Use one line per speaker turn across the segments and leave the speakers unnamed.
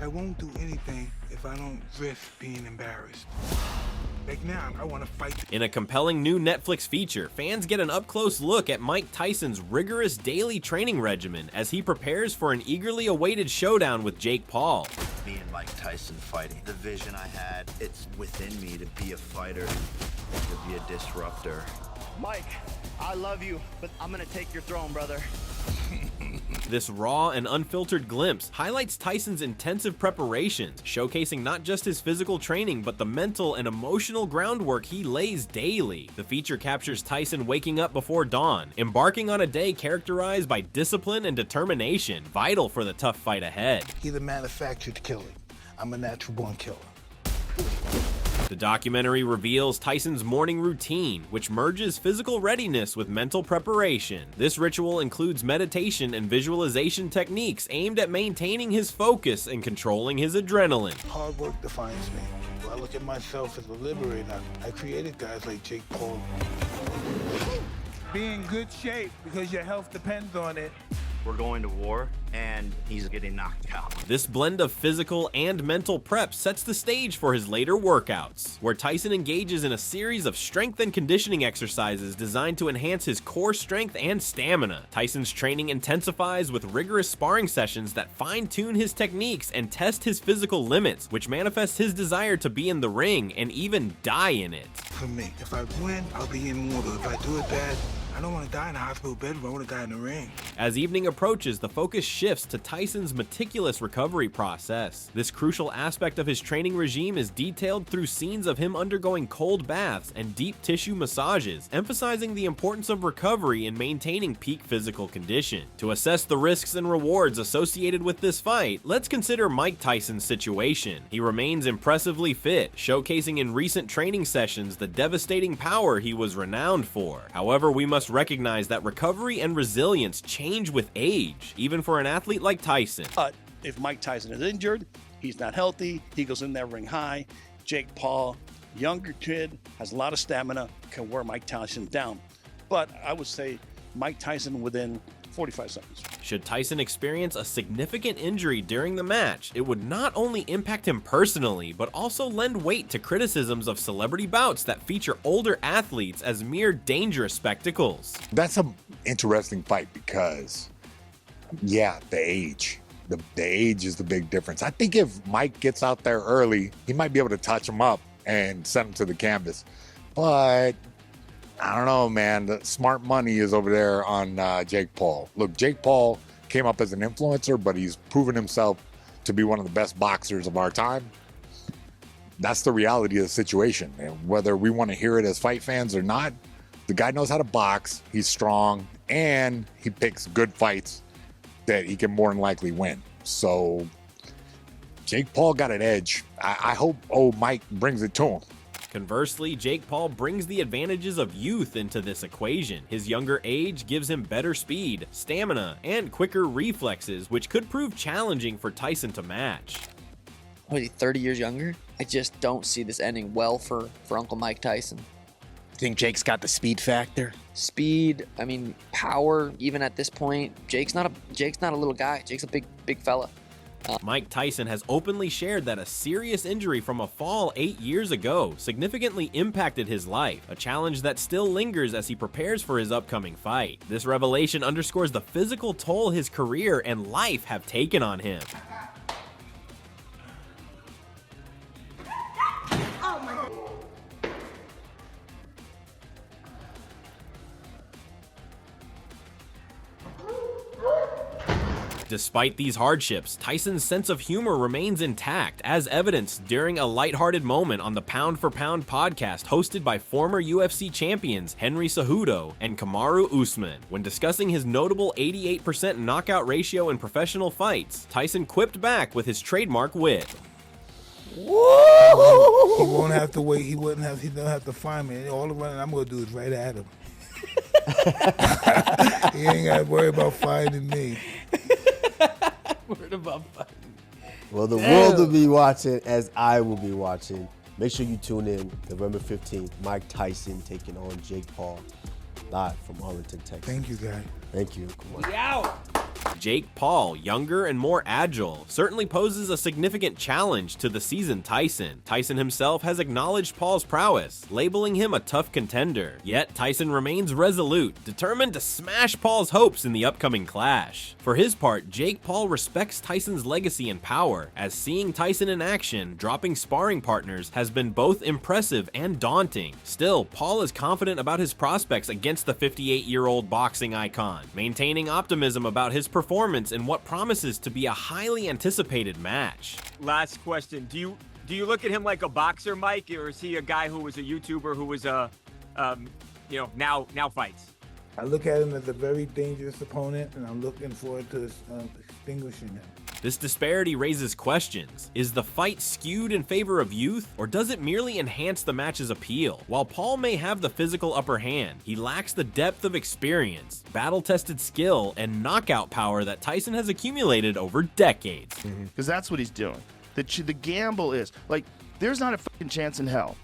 I won't do anything if I don't risk being embarrassed. Like now, I want to fight.
In a compelling new Netflix feature, fans get an up-close look at Mike Tyson's rigorous daily training regimen as he prepares for an eagerly awaited showdown with Jake Paul.
Me and Mike Tyson fighting. The vision I had, it's within me to be a fighter, to be a disruptor.
Mike, I love you, but I'm gonna take your throne, brother.
This raw and unfiltered glimpse highlights Tyson's intensive preparations, showcasing not just his physical training but the mental and emotional groundwork he lays daily. The feature captures Tyson waking up before dawn, embarking on a day characterized by discipline and determination, vital for the tough fight ahead.
He's a manufactured killer. I'm a natural born killer.
The documentary reveals Tyson's morning routine, which merges physical readiness with mental preparation. This ritual includes meditation and visualization techniques aimed at maintaining his focus and controlling his adrenaline.
Hard work defines me. I look at myself as a liberator. I created guys like Jake Paul. Be in good shape because your health depends on it.
We're going to war, and he's getting knocked out.
This blend of physical and mental prep sets the stage for his later workouts, where Tyson engages in a series of strength and conditioning exercises designed to enhance his core strength and stamina. Tyson's training intensifies with rigorous sparring sessions that fine-tune his techniques and test his physical limits, which manifests his desire to be in the ring and even die in it.
For me, if I win, I'll be immortal. If I do it bad, I don't want to die in a hospital bed, I want to die in the ring.
As evening approaches, the focus shifts to Tyson's meticulous recovery process. This crucial aspect of his training regime is detailed through scenes of him undergoing cold baths and deep tissue massages, emphasizing the importance of recovery in maintaining peak physical condition. To assess the risks and rewards associated with this fight, let's consider Mike Tyson's situation. He remains impressively fit, showcasing in recent training sessions the devastating power he was renowned for. However, we must recognize that recovery and resilience change with age, even for an athlete like Tyson.
But if Mike Tyson is injured, he's not healthy, he goes in there ring high. Jake Paul, younger kid, has a lot of stamina, can wear Mike Tyson down. But I would say Mike Tyson within 45 seconds.
Should Tyson experience a significant injury during the match, it would not only impact him personally, but also lend weight to criticisms of celebrity bouts that feature older athletes as mere dangerous spectacles.
That's an interesting fight because, yeah, the age. The age is the big difference. I think if Mike gets out there early, he might be able to touch him up and send him to the canvas. But I don't know, man. The smart money is over there on Jake Paul. Look, Jake Paul came up as an influencer, but he's proven himself to be one of the best boxers of our time. That's the reality of the situation. And whether we want to hear it as fight fans or not, the guy knows how to box, he's strong, and he picks good fights that he can more than likely win. So Jake Paul got an edge. I hope Mike brings it to him.
Conversely, Jake Paul brings the advantages of youth into this equation. His younger age gives him better speed, stamina, and quicker reflexes, which could prove challenging for Tyson to match.
What, is he 30 years younger? I just don't see this ending well for Uncle Mike Tyson.
Think Jake's got the speed factor?
Speed, I mean, power, even at this point. Jake's not a little guy. Jake's a big fella.
Mike Tyson has openly shared that a serious injury from a fall 8 years ago significantly impacted his life, a challenge that still lingers as he prepares for his upcoming fight. This revelation underscores the physical toll his career and life have taken on him. Despite these hardships, Tyson's sense of humor remains intact, as evidenced during a lighthearted moment on the Pound for Pound podcast hosted by former UFC champions Henry Cejudo and Kamaru Usman. When discussing his notable 88% knockout ratio in professional fights, Tyson quipped back with his trademark wit.
Whoa! He won't have to wait. He don't have to find me. All the running I'm gonna do is right at him. He ain't gotta worry about finding me.
Well, the world will be watching as I will be watching. Make sure you tune in November 15th. Mike Tyson taking on Jake Paul live from Arlington, Texas.
Thank you, guys.
Thank you.
We out. Jake Paul, younger and more agile, certainly poses a significant challenge to the seasoned Tyson. Tyson himself has acknowledged Paul's prowess, labeling him a tough contender. Yet Tyson remains resolute, determined to smash Paul's hopes in the upcoming clash. For his part, Jake Paul respects Tyson's legacy and power, as seeing Tyson in action, dropping sparring partners, has been both impressive and daunting. Still, Paul is confident about his prospects against the 58-year-old boxing icon, maintaining optimism about his performance in what promises to be a highly anticipated match.
Last question. Do you look at him like a boxer, Mike, or is he a guy who was a YouTuber who was now fights?
I look at him as a very dangerous opponent, and I'm looking forward to extinguishing him.
This disparity raises questions. Is the fight skewed in favor of youth, or does it merely enhance the match's appeal? While Paul may have the physical upper hand, he lacks the depth of experience, battle-tested skill, and knockout power that Tyson has accumulated over decades.
Because that's what he's doing. The gamble is, like, there's not a fucking chance in hell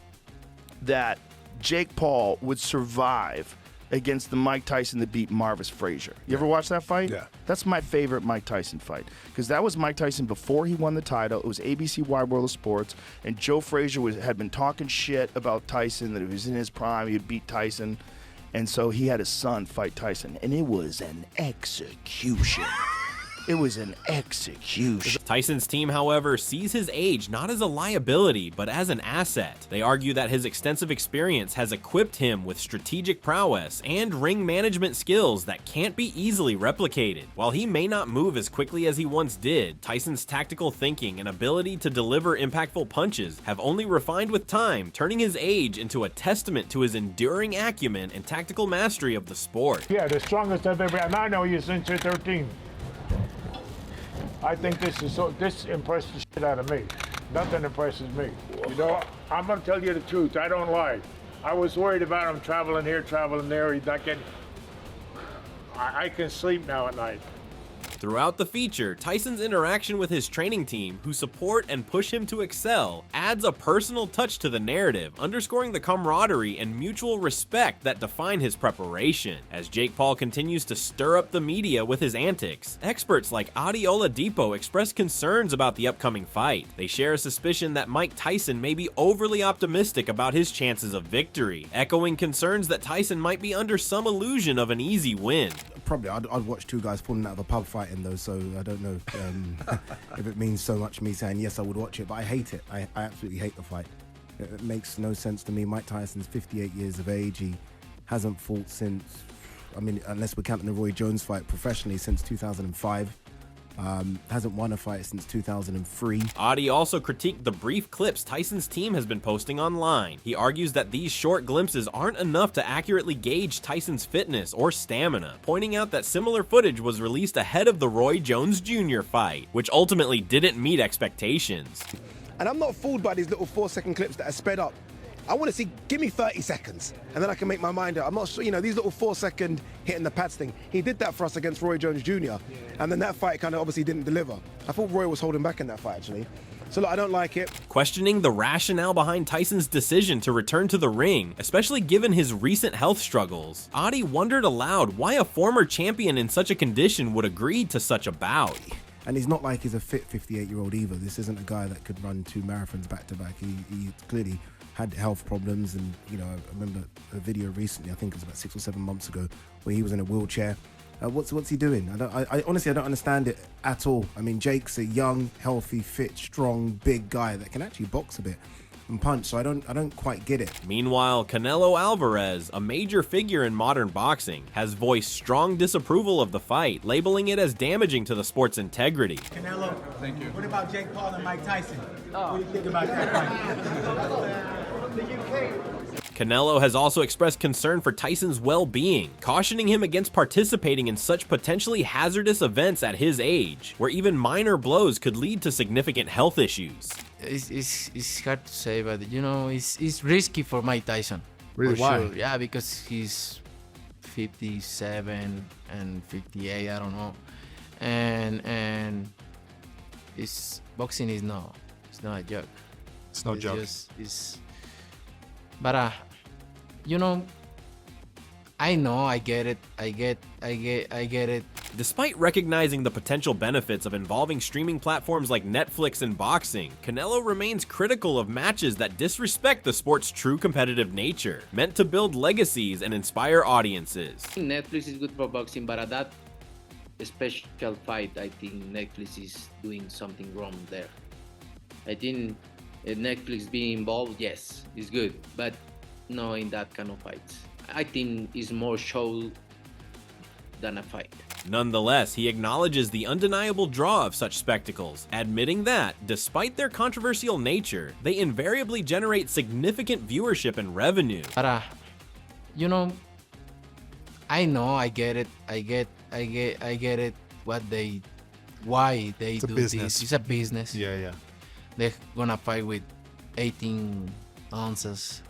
that Jake Paul would survive against the Mike Tyson that beat Marvis Frazier. You ever watch that fight?
Yeah.
That's my favorite Mike Tyson fight, because that was Mike Tyson before he won the title. It was ABC Wide World of Sports, and Joe Frazier had been talking shit about Tyson, that he was in his prime, he would beat Tyson, and so he had his son fight Tyson, and it was an execution. It was an execution.
Tyson's team, however, sees his age not as a liability, but as an asset. They argue that his extensive experience has equipped him with strategic prowess and ring management skills that can't be easily replicated. While he may not move as quickly as he once did, Tyson's tactical thinking and ability to deliver impactful punches have only refined with time, turning his age into a testament to his enduring acumen and tactical mastery of the sport.
Yeah, the strongest I've ever, and I know you since you're 13. I think this impressed the shit out of me. Nothing impresses me. You know, I'm gonna tell you the truth. I don't lie. I was worried about him traveling here, traveling there. He's not getting. I can sleep now at night.
Throughout the feature, Tyson's interaction with his training team, who support and push him to excel, adds a personal touch to the narrative, underscoring the camaraderie and mutual respect that define his preparation. As Jake Paul continues to stir up the media with his antics, experts like Adi Oladipo express concerns about the upcoming fight. They share a suspicion that Mike Tyson may be overly optimistic about his chances of victory, echoing concerns that Tyson might be under some illusion of an easy win.
Probably, I'd watch two guys falling out of a pub fighting though, so I don't know if it means so much me saying yes, I would watch it, but I hate it. I absolutely hate the fight. It makes no sense to me. Mike Tyson's 58 years of age. He hasn't fought since, I mean, unless we're counting the Roy Jones fight professionally, since 2005. Hasn't won a fight since 2003.
Adi also critiqued the brief clips Tyson's team has been posting online. He argues that these short glimpses aren't enough to accurately gauge Tyson's fitness or stamina, pointing out that similar footage was released ahead of the Roy Jones Jr. fight, which ultimately didn't meet expectations.
And I'm not fooled by these little 4-second clips that are sped up. I want to see, give me 30 seconds, and then I can make my mind up. I'm not sure, you know, these little 4-second hitting the pads thing. He did that for us against Roy Jones Jr., and then that fight kind of obviously didn't deliver. I thought Roy was holding back in that fight, actually. So look, I don't like it.
Questioning the rationale behind Tyson's decision to return to the ring, especially given his recent health struggles, Adi wondered aloud why a former champion in such a condition would agree to such a bout.
And he's not like he's a fit 58-year-old either. This isn't a guy that could run 2 marathons back-to-back. He clearly had health problems, and you know, I remember a video recently, I think it was about 6 or 7 months ago, where he was in a wheelchair. What's he doing? I honestly, I don't understand it at all. I mean, Jake's a young, healthy, fit, strong, big guy that can actually box a bit and punch, so I don't quite get it.
Meanwhile, Canelo Alvarez, a major figure in modern boxing, has voiced strong disapproval of the fight, labeling it as damaging to the sport's integrity.
Canelo, thank you. What about Jake Paul and Mike Tyson? What do you think about that fight?
Canelo has also expressed concern for Tyson's well-being, cautioning him against participating in such potentially hazardous events at his age, where even minor blows could lead to significant health issues.
It's hard to say, but you know, it's risky for Mike Tyson.
Really? Why?
Sure. Yeah, because he's 57 and 58, I don't know, and boxing is it's not a joke.
It's no joke.
But you know, I know, I get it. I get it.
Despite recognizing the potential benefits of involving streaming platforms like Netflix and boxing, Canelo remains critical of matches that disrespect the sport's true competitive nature, meant to build legacies and inspire audiences.
Netflix is good for boxing, but at that special fight, I think Netflix is doing something wrong there. I think Netflix being involved, yes, is good, but no in that kind of fights. I think it's more show than a fight.
Nonetheless, he acknowledges the undeniable draw of such spectacles, admitting that, despite their controversial nature, they invariably generate significant viewership and revenue.
But you know, I know, I get it. I get it. Why they do this? It's a business.
Yeah.
They're gonna fight with 18 ounces.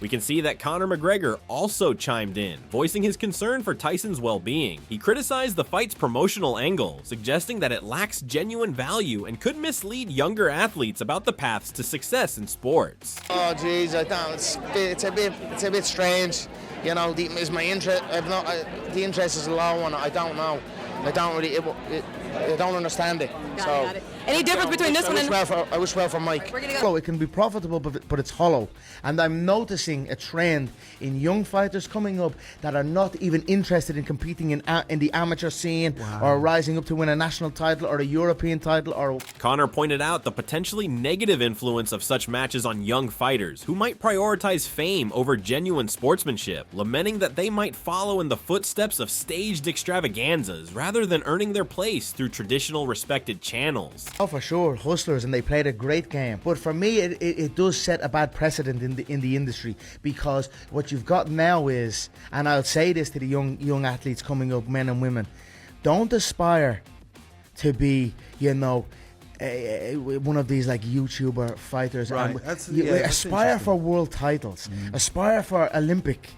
We can see that Conor McGregor also chimed in, voicing his concern for Tyson's well-being. He criticized the fight's promotional angle, suggesting that it lacks genuine value and could mislead younger athletes about the paths to success in sports.
Oh geez, I don't. It's a bit strange. You know, is my interest? The interest is a low one. I don't know. I don't really. I don't understand it.
Got it. Any difference between this one and...
I wish well for Mike.
Well, it can be profitable, but it's hollow. And I'm noticing a trend in young fighters coming up that are not even interested in competing in the amateur scene or rising up to win a national title or a European title. Or
Conor pointed out the potentially negative influence of such matches on young fighters who might prioritize fame over genuine sportsmanship, lamenting that they might follow in the footsteps of staged extravaganzas rather than earning their place through traditional respected channels.
Oh, for sure, hustlers, and they played a great game. But for me, it does set a bad precedent in the industry, because what you've got now is, and I'll say this to the young athletes coming up, men and women, don't aspire to be, you know, one of these like YouTuber fighters.
Right.
Aspire for world titles. Aspire for Olympic.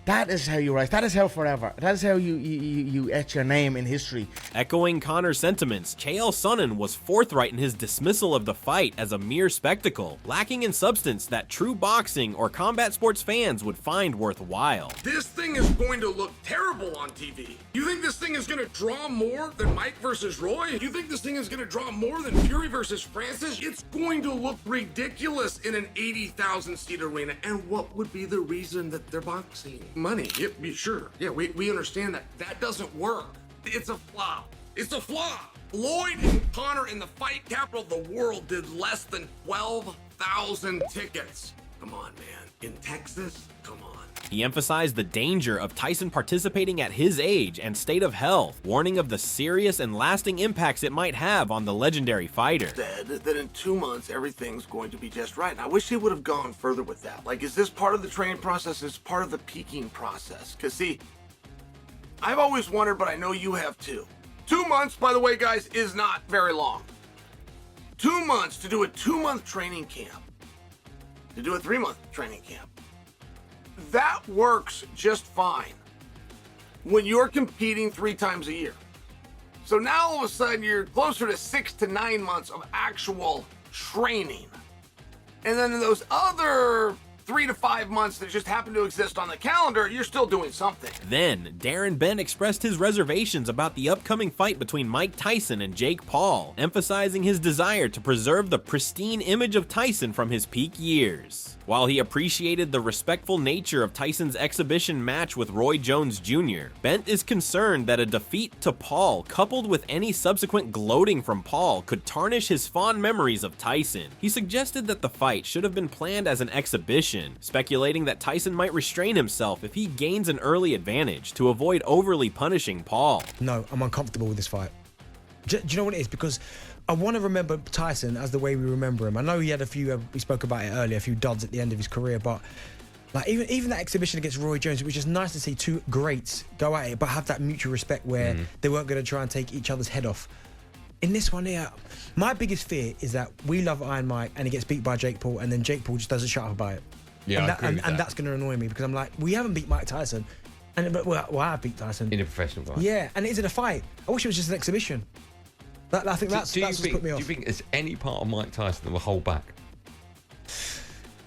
That is how you rise. That is how forever. That is how you etch your name in history.
Echoing Conor's sentiments, Chael Sonnen was forthright in his dismissal of the fight as a mere spectacle, lacking in substance that true boxing or combat sports fans would find worthwhile.
This thing is going to look terrible on TV. You think this thing is going to draw more than Mike versus Roy? You think this thing is going to draw more than Fury versus Francis? It's going to look ridiculous in an 80,000 seat arena. And what would be the reason that they're boxing? Money. Yep, be sure. Yeah, we understand that. That doesn't work. It's a flop. It's a flop. Lloyd and Conor in the fight capital of the world did less than 12,000 tickets. Come on, man. In Texas? Come on.
He emphasized the danger of Tyson participating at his age and state of health, warning of the serious and lasting impacts it might have on the legendary fighter.
Said that in 2 months, everything's going to be just right. And I wish they would have gone further with that. Like, is this part of the training process? Is part of the peaking process? Because, see, I've always wondered, but I know you have too. 2 months, by the way, guys, is not very long. 2 months to do a 2-month training camp, to do a 3-month training camp. That works just fine when you're competing 3 times a year. So now all of a sudden you're closer to 6 to 9 months of actual training. And then in those other 3 to 5 months that just happen to exist on the calendar, you're still doing something.
Then, Darren Bent expressed his reservations about the upcoming fight between Mike Tyson and Jake Paul, emphasizing his desire to preserve the pristine image of Tyson from his peak years. While he appreciated the respectful nature of Tyson's exhibition match with Roy Jones Jr., Bent is concerned that a defeat to Paul, coupled with any subsequent gloating from Paul, could tarnish his fond memories of Tyson. He suggested that the fight should have been planned as an exhibition, speculating that Tyson might restrain himself if he gains an early advantage to avoid overly punishing Paul.
No, I'm uncomfortable with this fight. Do you know what it is? Because I want to remember Tyson as the way we remember him. I know he had a few, we spoke about it earlier, a few duds at the end of his career, but like even that exhibition against Roy Jones, it was just nice to see 2 greats go at it, but have that mutual respect where they weren't going to try and take each other's head off. In this one here, my biggest fear is that we love Iron Mike and he gets beat by Jake Paul, and then Jake Paul just doesn't shut up about it.
Yeah,
and that's going to annoy me, because I'm like, we haven't beat Mike Tyson. Well, I have beat Tyson.
In a professional fight.
Yeah, and it is in a fight. I wish it was just an exhibition. I think that's what's put me off.
Do you think there's any part of Mike Tyson that will hold back?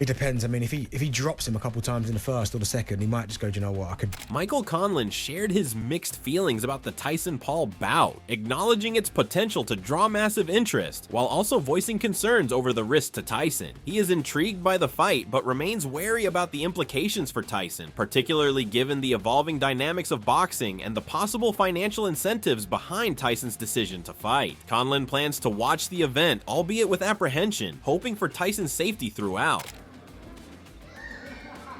It depends. I mean, if he drops him a couple times in the first or the second, he might just go, do you know what, I could...
Michael Conlon shared his mixed feelings about the Tyson-Paul bout, acknowledging its potential to draw massive interest, while also voicing concerns over the risk to Tyson. He is intrigued by the fight, but remains wary about the implications for Tyson, particularly given the evolving dynamics of boxing and the possible financial incentives behind Tyson's decision to fight. Conlon plans to watch the event, albeit with apprehension, hoping for Tyson's safety throughout.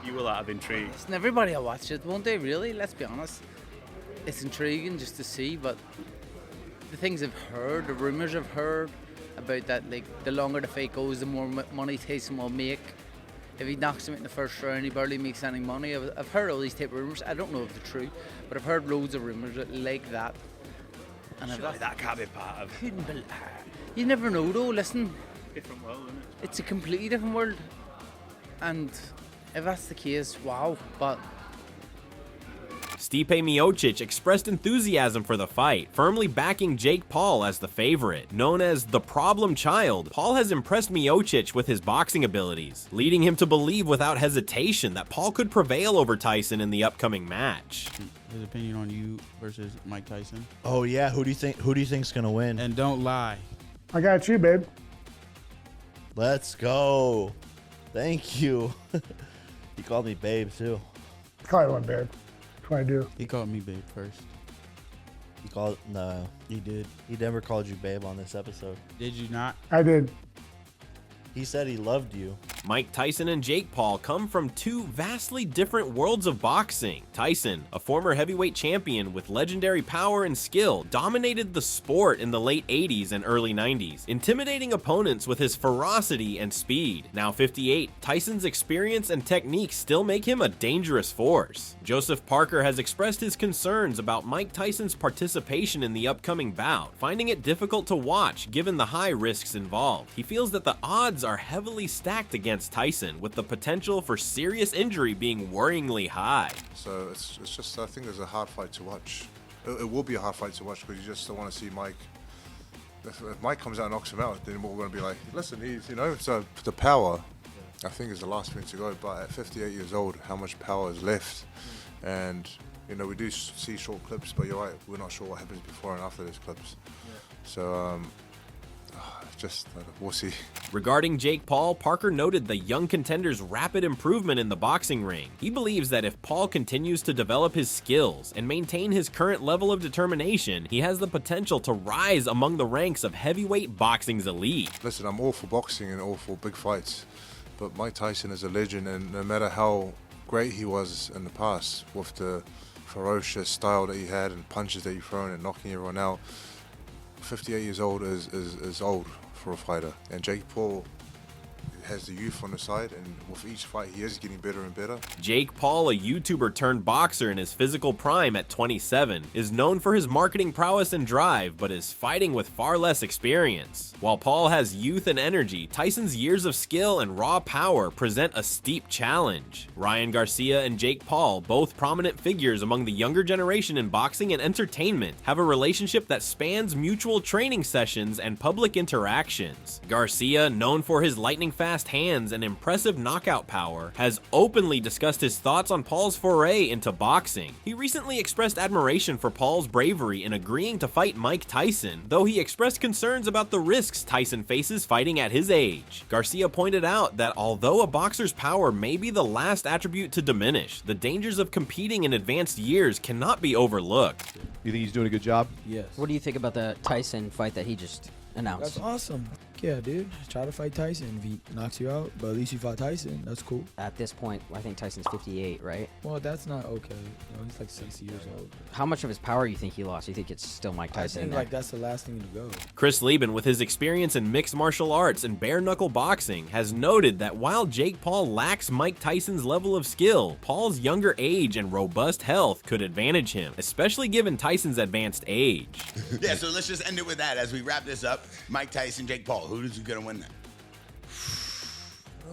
You will out of intrigue.
Listen, everybody will watch it, won't they, really? Let's be honest. It's intriguing just to see, but the things I've heard, the rumours I've heard about that, like, the longer the fight goes, the more money Tyson will make. If he knocks him in the first round, he barely makes any money. I've heard all these type of rumours. I don't know if they're true, but I've heard loads of rumours like that. And
that can't be part of it.
You never know, though. Listen,
Different world, isn't it?
it's a completely different world. And if that's the case, wow. But
Stipe Miocic expressed enthusiasm for the fight, firmly backing Jake Paul as the favorite. Known as the problem child, Paul has impressed Miocic with his boxing abilities, leading him to believe without hesitation that Paul could prevail over Tyson in the upcoming match.
His opinion on you versus Mike Tyson.
Oh yeah, who do you think's gonna win?
And don't lie.
I got you, babe.
Let's go. Thank you. He called me babe too.
Call you one, babe. That's what I do.
He called me babe first.
No.
He did.
He never called you babe on this episode.
Did you not?
I did.
He said he loved you.
Mike Tyson and Jake Paul come from two vastly different worlds of boxing. Tyson, a former heavyweight champion with legendary power and skill, dominated the sport in the late 80s and early 90s, intimidating opponents with his ferocity and speed. Now 58, Tyson's experience and technique still make him a dangerous force. Joseph Parker has expressed his concerns about Mike Tyson's participation in the upcoming bout, finding it difficult to watch given the high risks involved. He feels that the odds are heavily stacked against Tyson, with the potential for serious injury being worryingly high.
So it's just, I think there's a hard fight to watch. It will be a hard fight to watch because you just don't want to see Mike. If Mike comes out and knocks him out, then we're going to be like, listen, he's, so the power, I think, is the last thing to go. But at 58 years old, how much power is left? And, we do see short clips, but you're right, we're not sure what happens before and after those clips. So, we'll see.
Regarding Jake Paul, Parker noted the young contender's rapid improvement in the boxing ring. He believes that if Paul continues to develop his skills and maintain his current level of determination, he has the potential to rise among the ranks of heavyweight boxing's elite.
Listen, I'm all for boxing and all for big fights, but Mike Tyson is a legend, and no matter how great he was in the past with the ferocious style that he had and punches that he thrown and knocking everyone out, 58 years old is old for a fighter, and Jake Paul has the youth on the side, and with each fight he is getting better and better.
Jake Paul, a YouTuber turned boxer in his physical prime at 27, is known for his marketing prowess and drive, but is fighting with far less experience. While Paul has youth and energy, Tyson's years of skill and raw power present a steep challenge. Ryan Garcia and Jake Paul, both prominent figures among the younger generation in boxing and entertainment, have a relationship that spans mutual training sessions and public interactions. Garcia, known for his lightning-fast hands and impressive knockout power, has openly discussed his thoughts on Paul's foray into boxing. He recently expressed admiration for Paul's bravery in agreeing to fight Mike Tyson, though he expressed concerns about the risks Tyson faces fighting at his age. Garcia pointed out that although a boxer's power may be the last attribute to diminish, the dangers of competing in advanced years cannot be overlooked.
You think he's doing a good job?
Yes. What do you think about the Tyson fight that he just announced?
That's awesome. Yeah, dude. Try to fight Tyson. If he knocks you out, but at least you fought Tyson. That's cool.
At this point, I think Tyson's 58, right?
Well, that's not okay. He's like 60 years old.
How much of his power you think he lost? You think it's still Mike Tyson?
I think like that's the last thing to go.
Chris Lieben, with his experience in mixed martial arts and bare-knuckle boxing, has noted that while Jake Paul lacks Mike Tyson's level of skill, Paul's younger age and robust health could advantage him, especially given Tyson's advanced age.
Yeah, so let's just end it with that as we wrap this up. Mike Tyson, Jake Paul, who's going to win that?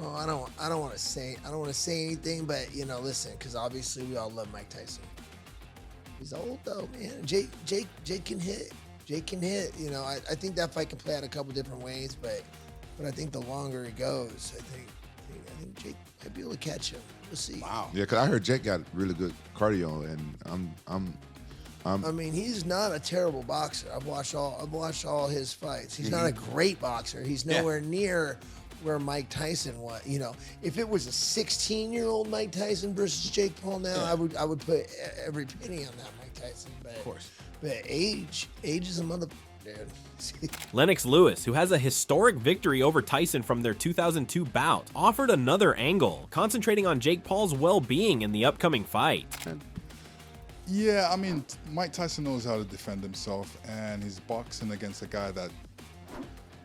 Oh, I don't want to say anything, but listen, because obviously we all love Mike Tyson. He's old though, man. Jake can hit. Jake can hit. I think that fight can play out a couple different ways, but I think the longer it goes, I think think Jake might be able to catch him. We'll see.
Wow. Yeah, because I heard Jake got really good cardio, and
I mean, he's not a terrible boxer. I've watched all his fights. He's not a great boxer. He's nowhere near where Mike Tyson was. You know, if it was a 16-year-old Mike Tyson versus Jake Paul now, I would put every penny on that Mike Tyson. But, of course. But age is a mother. Dude.
Lennox Lewis, who has a historic victory over Tyson from their 2002 bout, offered another angle, concentrating on Jake Paul's well-being in the upcoming fight.
Yeah, I mean, Mike Tyson knows how to defend himself, and he's boxing against a guy that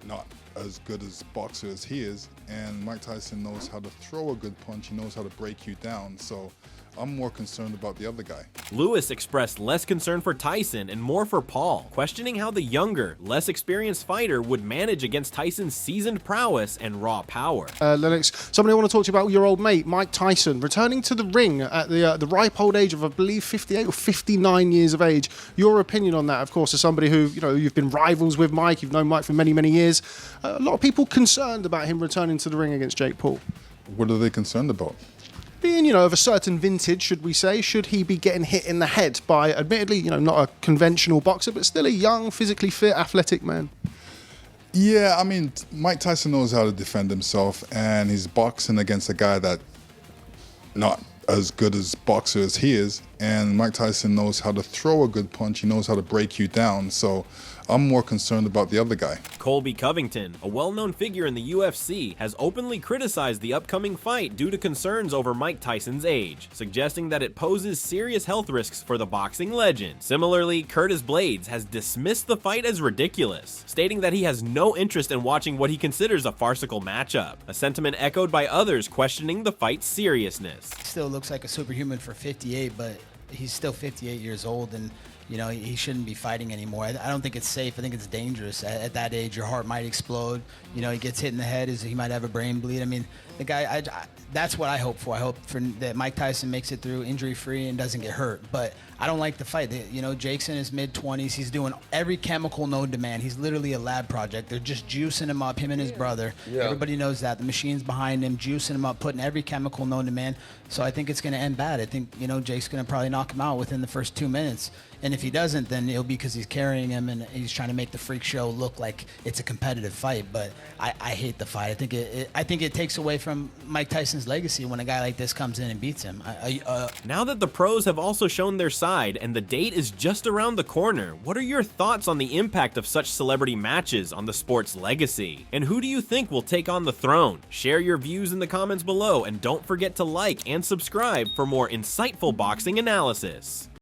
not as good as boxer as he is, and Mike Tyson knows how to throw a good punch. He knows how to break you down, so I'm more concerned about the other guy.
Lewis expressed less concern for Tyson and more for Paul, questioning how the younger, less experienced fighter would manage against Tyson's seasoned prowess and raw power.
Lennox, somebody I want to talk to you about your old mate, Mike Tyson, returning to the ring at the ripe old age of, I believe, 58 or 59 years of age. Your opinion on that, of course, as somebody who, you know, you've been rivals with Mike, you've known Mike for many, many years. A lot of people concerned about him returning to the ring against Jake Paul.
What are they concerned about?
Being, you know, of a certain vintage, should we say, should he be getting hit in the head by, admittedly, you know, not a conventional boxer, but still a young, physically fit, athletic man?
Yeah, I mean, Mike Tyson knows how to defend himself, and he's boxing against a guy that not as good as boxer as he is, and Mike Tyson knows how to throw a good punch. He knows how to break you down, so I'm more concerned about the other guy.
Colby Covington, a well-known figure in the UFC, has openly criticized the upcoming fight due to concerns over Mike Tyson's age, suggesting that it poses serious health risks for the boxing legend. Similarly, Curtis Blades has dismissed the fight as ridiculous, stating that he has no interest in watching what he considers a farcical matchup, a sentiment echoed by others questioning the fight's seriousness.
Still looks like a superhuman for 58, but he's still 58 years old, and you know, he shouldn't be fighting anymore. I don't think it's safe. I think it's dangerous. At that age, your heart might explode. You know, he gets hit in the head, he might have a brain bleed. I mean, the guy, that's what I hope for. I hope that Mike Tyson makes it through injury-free and doesn't get hurt. But I don't like the fight. You know, Jake's in his mid-20s. He's doing every chemical known to man. He's literally a lab project. They're just juicing him up, him and his brother. Yeah. Everybody knows that. The machine's behind him, juicing him up, putting every chemical known to man. So I think it's going to end bad. I think, you know, Jake's going to probably knock him out within the first 2 minutes. And if he doesn't, then it'll be because he's carrying him and he's trying to make the freak show look like it's a competitive fight. But I hate the fight. I think it takes away from Mike Tyson's legacy when a guy like this comes in and beats him.
Now that the pros have also shown their side and the date is just around the corner, what are your thoughts on the impact of such celebrity matches on the sport's legacy? And who do you think will take on the throne? Share your views in the comments below, and don't forget to like and subscribe for more insightful boxing analysis.